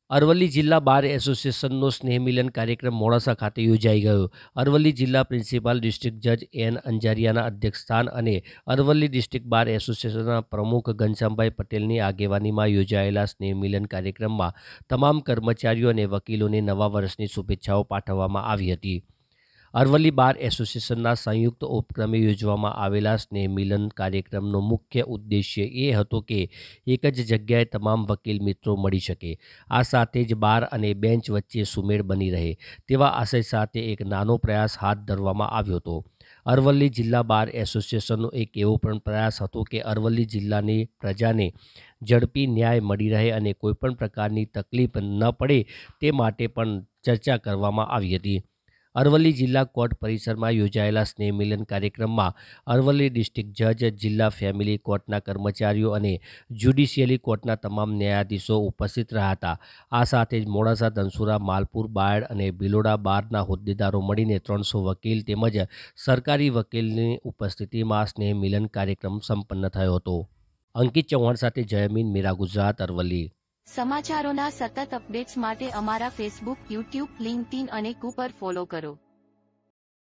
અરવલ્લી જિલ્લા બાર એસોસિએશનનો સ્નેહ મિલન કાર્યક્રમ મોડાસા ખાતે યોજાઈ ગયો. અરવલ્લી જિલ્લા પ્રિન્સિપાલ ડિસ્ટ્રિક્ટ જજ એન અંજારિયાના અધ્યક્ષસ્થાન અને અરવલ્લી ડિસ્ટ્રિક્ટ બાર એસોસિએશનના પ્રમુખ ઘનશ્યામભાઈ પટેલની આગેવાનીમાં યોજાયેલા સ્નેહ મિલન કાર્યક્રમમાં તમામ કર્મચારીઓ અને વકીલોને નવા વર્ષની શુભેચ્છાઓ પાઠવવામાં આવી હતી. અરવલ્લી બાર એસોસિએશનના સંયુક્ત ઉપક્રમે યોજવામાં આવેલા સ્નેહ મિલન કાર્યક્રમનો મુખ્ય ઉદ્દેશ્ય એ હતો કે એક જ જગ્યાએ તમામ વકીલ મિત્રો મળી શકે, આ સાથે જ બાર અને બેન્ચ વચ્ચે સુમેળ બની રહે તેવા આશય સાથે એક નાનો પ્રયાસ હાથ ધરવામાં આવ્યો હતો. અરવલ્લી જિલ્લા બાર એસોસિએશનનો એક એવો પણ પ્રયાસ હતો કે અરવલ્લી જિલ્લાની પ્રજાને ઝડપી ન્યાય મળી રહે અને કોઈપણ પ્રકારની તકલીફ ન પડે તે માટે પણ ચર્ચા કરવામાં આવી હતી. અરવલ્લી જિલ્લા કોર્ટ પરિસરમાં યોજાયેલા સ્નેહ મિલન કાર્યક્રમમાં અરવલ્લી ડિસ્ટ્રિક્ટ જજ, જિલ્લા ફેમિલી કોર્ટના કર્મચારીઓ અને જ્યુડિશિયલી કોર્ટના તમામ ન્યાયાધીશો ઉપસ્થિત રહ્યા હતા. આ સાથે જ મોડાસા, ધનસુરા, માલપુર, બાયડ અને ભિલોડા બારના હોદ્દેદારો મળીને 300 વકીલ તેમજ સરકારી વકીલની ઉપસ્થિતિમાં સ્નેહ મિલન કાર્યક્રમ સંપન્ન થયો હતો. અંકિત ચૌહાણ સાથે જયમીન મીરા, ગુજરાત, અરવલ્લી. સમાચારોના સતત અપડેટ્સ માટે અમારા ફેસબુક, યુટ્યુબ, લિંક્ડઇન અને કુ પર ફોલો કરો.